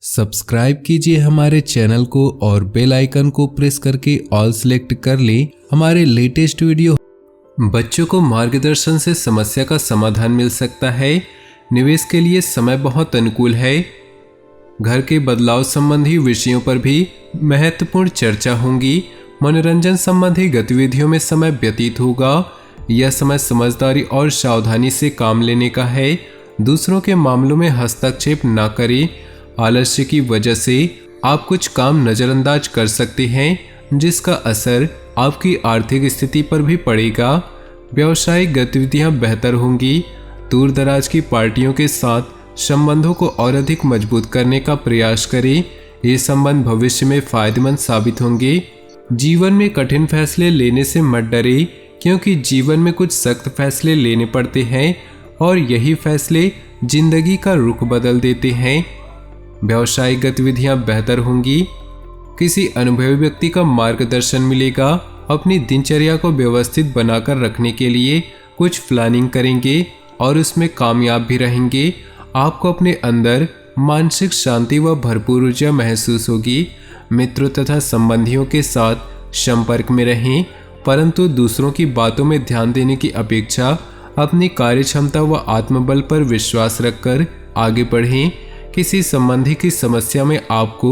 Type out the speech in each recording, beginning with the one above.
Subscribe कीजिए हमारे channel को और बेल आइकन को प्रेस करके ऑल सेलेक्ट कर ले हमारे लेटेस्ट वीडियो। बच्चों को मार्गदर्शन से समस्या का समाधान मिल सकता है। निवेश के लिए समय बहुत अनुकूल है। घर के बदलाव संबंधी विषयों पर भी महत्वपूर्ण चर्चा होगी। मनोरंजन संबंधी गतिविधियों में समय व्यतीत होगा। यह समय समझदारी और सावधानी से काम लेने का है। दूसरों के मामलों में हस्तक्षेप न करें। आलस्य की वजह से आप कुछ काम नज़रअंदाज कर सकते हैं, जिसका असर आपकी आर्थिक स्थिति पर भी पड़ेगा। व्यावसायिक गतिविधियां बेहतर होंगी। दूर दराज की पार्टियों के साथ संबंधों को और अधिक मजबूत करने का प्रयास करें। ये संबंध भविष्य में फायदेमंद साबित होंगे। जीवन में कठिन फैसले लेने से मत डरे, क्योंकि जीवन में कुछ सख्त फैसले लेने पड़ते हैं और यही फैसले जिंदगी का रुख बदल देते हैं। व्यावसायिक गतिविधियां बेहतर होंगी। किसी अनुभवी व्यक्ति का मार्गदर्शन मिलेगा। अपनी दिनचर्या को व्यवस्थित बनाकर रखने के लिए कुछ प्लानिंग करेंगे और उसमें कामयाब भी रहेंगे। आपको अपने अंदर मानसिक शांति व भरपूर ऊर्जा महसूस होगी। मित्रों तथा संबंधियों के साथ संपर्क में रहें, परंतु दूसरों की बातों में ध्यान देने की अपेक्षा अपनी कार्यक्षमता व आत्मबल पर विश्वास रखकर आगे बढ़ें। किसी संबंधी की समस्या में आपको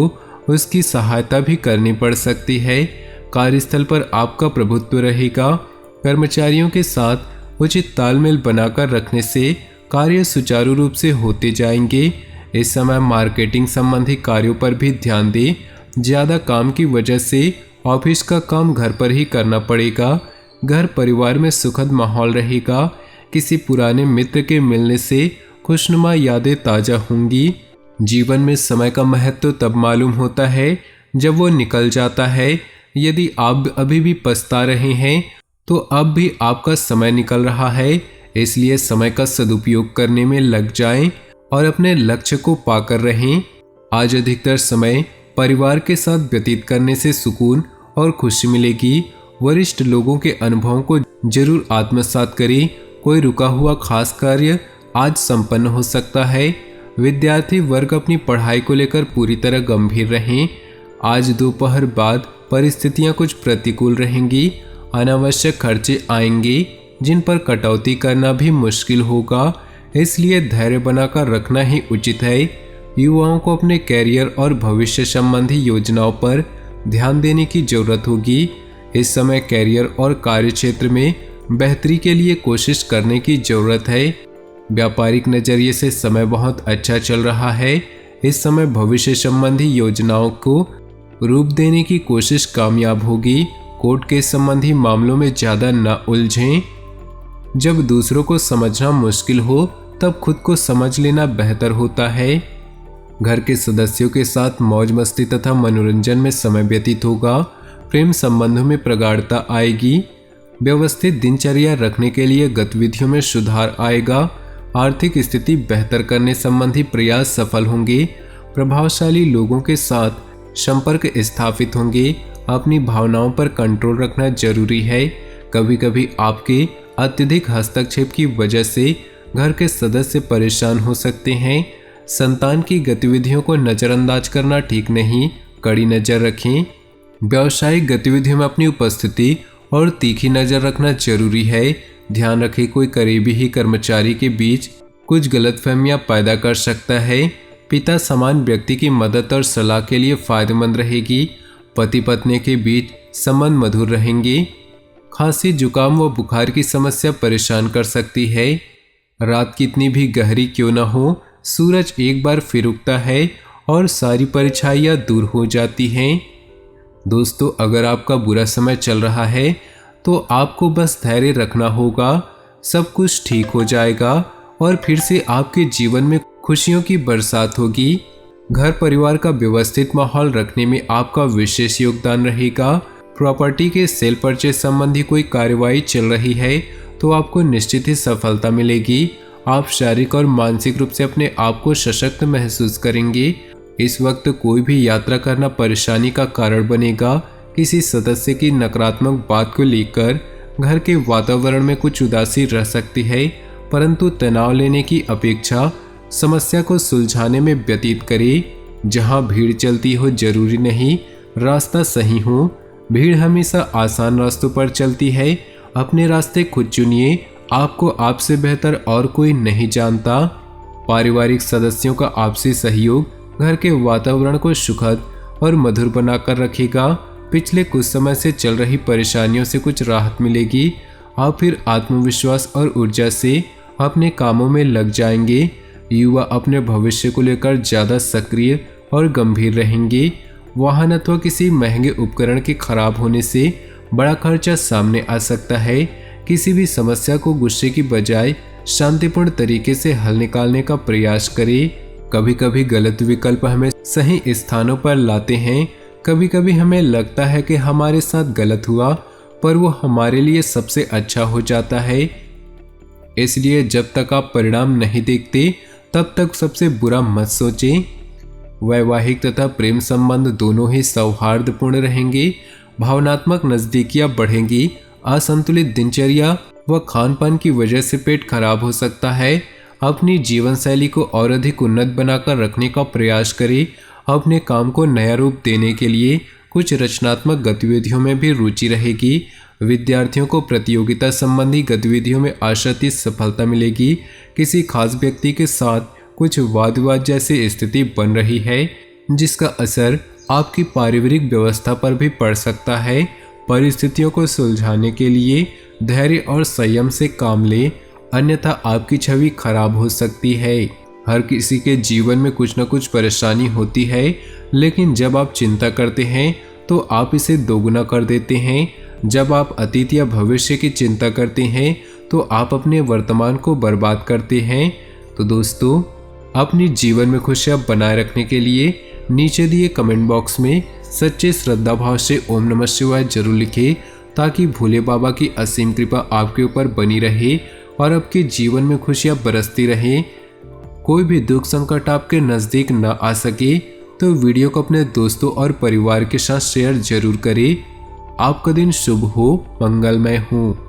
उसकी सहायता भी करनी पड़ सकती है। कार्यस्थल पर आपका प्रभुत्व रहेगा। कर्मचारियों के साथ उचित तालमेल बनाकर रखने से कार्य सुचारू रूप से होते जाएंगे। इस समय मार्केटिंग संबंधी कार्यों पर भी ध्यान दें। ज़्यादा काम की वजह से ऑफिस का काम घर पर ही करना पड़ेगा। घर परिवार में सुखद माहौल रहेगा। किसी पुराने मित्र के मिलने से खुशनुमा यादें ताज़ा होंगी। जीवन में समय का महत्व तब मालूम होता है जब वो निकल जाता है। यदि आप अभी भी पछता रहे हैं तो अब भी आपका समय निकल रहा है। इसलिए समय का सदुपयोग करने में लग जाएं और अपने लक्ष्य को पाकर रहें। आज अधिकतर समय परिवार के साथ व्यतीत करने से सुकून और खुशी मिलेगी। वरिष्ठ लोगों के अनुभवों को जरूर आत्मसात करें। कोई रुका हुआ खास कार्य आज संपन्न हो सकता है। विद्यार्थी वर्ग अपनी पढ़ाई को लेकर पूरी तरह गंभीर रहें। आज दोपहर बाद परिस्थितियां कुछ प्रतिकूल रहेंगी। अनावश्यक खर्चे आएंगे जिन पर कटौती करना भी मुश्किल होगा। इसलिए धैर्य बनाकर रखना ही उचित है। युवाओं को अपने कैरियर और भविष्य संबंधी योजनाओं पर ध्यान देने की जरूरत होगी। इस समय कैरियर और कार्यक्षेत्र में बेहतरी के लिए कोशिश करने की जरूरत है। व्यापारिक नजरिए से समय बहुत अच्छा चल रहा है। इस समय भविष्य संबंधी योजनाओं को रूप देने की कोशिश कामयाब होगी। कोर्ट के संबंधी मामलों में ज़्यादा न उलझें। जब दूसरों को समझना मुश्किल हो तब खुद को समझ लेना बेहतर होता है। घर के सदस्यों के साथ मौज मस्ती तथा मनोरंजन में समय व्यतीत होगा। प्रेम संबंधों में प्रगाढ़ता आएगी। व्यवस्थित दिनचर्या रखने के लिए गतिविधियों में सुधार आएगा। आर्थिक स्थिति बेहतर करने संबंधी प्रयास सफल होंगे। प्रभावशाली लोगों के साथ संपर्क स्थापित होंगे। अपनी भावनाओं पर कंट्रोल रखना जरूरी है। कभी कभी आपके अत्यधिक हस्तक्षेप की वजह से घर के सदस्य परेशान हो सकते हैं। संतान की गतिविधियों को नज़रअंदाज करना ठीक नहीं। कड़ी नज़र रखें। व्यावसायिक गतिविधियों में अपनी उपस्थिति और तीखी नज़र रखना जरूरी है। ध्यान रखें, कोई करीबी ही कर्मचारी के बीच कुछ गलतफहमियां पैदा कर सकता है। पिता समान व्यक्ति की मदद और सलाह के लिए फायदेमंद रहेगी। पति पत्नी के बीच संबंध मधुर रहेंगे। खांसी, जुकाम व बुखार की समस्या परेशान कर सकती है। रात कितनी भी गहरी क्यों न हो, सूरज एक बार फिर उगता है और सारी परछाइयां दूर हो जाती हैं। दोस्तों, अगर आपका बुरा समय चल रहा है तो आपको बस धैर्य रखना होगा। सब कुछ ठीक हो जाएगा और फिर से आपके जीवन में खुशियों की बरसात होगी। घर परिवार का व्यवस्थित माहौल रखने में आपका विशेष योगदान रहेगा। प्रॉपर्टी के सेल परचेज संबंधी कोई कार्यवाही चल रही है तो आपको निश्चित ही सफलता मिलेगी। आप शारीरिक और मानसिक रूप से अपने आप को सशक्त महसूस करेंगे। इस वक्त कोई भी यात्रा करना परेशानी का कारण बनेगा। किसी सदस्य की नकारात्मक बात को लेकर घर के वातावरण में कुछ उदासी रह सकती है, परंतु तनाव लेने की अपेक्षा समस्या को सुलझाने में व्यतीत करें। जहाँ भीड़ चलती हो जरूरी नहीं रास्ता सही हो। भीड़ हमेशा आसान रास्तों पर चलती है। अपने रास्ते खुद चुनिए, आपको आपसे बेहतर और कोई नहीं जानता। पारिवारिक सदस्यों का आपसी सहयोग घर के वातावरण को सुखद और मधुर बनाकर रखेगा। पिछले कुछ समय से चल रही परेशानियों से कुछ राहत मिलेगी। आप फिर आत्मविश्वास और ऊर्जा से अपने कामों में लग जाएंगे। युवा अपने भविष्य को लेकर ज़्यादा सक्रिय और गंभीर रहेंगे। वाहन अथवा किसी महंगे उपकरण के खराब होने से बड़ा खर्चा सामने आ सकता है। किसी भी समस्या को गुस्से की बजाय शांतिपूर्ण तरीके से हल निकालने का प्रयास करें। कभी कभी गलत विकल्प हमें सही स्थानों पर लाते हैं। कभी कभी हमें लगता है कि हमारे साथ गलत हुआ, पर वो हमारे लिए सबसे अच्छा हो जाता है। इसलिए जब तक आप परिणाम नहीं देखते तब तक सबसे बुरा मत सोचें। वैवाहिक तथा प्रेम संबंध दोनों ही सौहार्दपूर्ण रहेंगे। भावनात्मक नजदीकियां बढ़ेंगी। असंतुलित दिनचर्या व खान-पान की वजह से पेट खराब हो सकता है। अपनी जीवन शैली को और अधिक उन्नत बनाकर रखने का प्रयास करें। अपने काम को नया रूप देने के लिए कुछ रचनात्मक गतिविधियों में भी रुचि रहेगी। विद्यार्थियों को प्रतियोगिता संबंधी गतिविधियों में आशातीत सफलता मिलेगी। किसी खास व्यक्ति के साथ कुछ वाद विवाद जैसी स्थिति बन रही है, जिसका असर आपकी पारिवारिक व्यवस्था पर भी पड़ सकता है। परिस्थितियों को सुलझाने के लिए धैर्य और संयम से काम लें, अन्यथा आपकी छवि खराब हो सकती है। हर किसी के जीवन में कुछ न कुछ परेशानी होती है, लेकिन जब आप चिंता करते हैं तो आप इसे दोगुना कर देते हैं। जब आप अतीत या भविष्य की चिंता करते हैं तो आप अपने वर्तमान को बर्बाद करते हैं। तो दोस्तों, अपनी जीवन में खुशियाँ बनाए रखने के लिए नीचे दिए कमेंट बॉक्स में सच्चे श्रद्धा भाव से ओम नमः शिवाय जरूर लिखें, ताकि भोले बाबा की असीम कृपा आपके ऊपर बनी रहे और आपके जीवन में खुशियाँ बरसती रहें। कोई भी दुख संकट आपके नज़दीक न आ सके तो वीडियो को अपने दोस्तों और परिवार के साथ शेयर जरूर करें। आपका दिन शुभ हो, मंगलमय हो।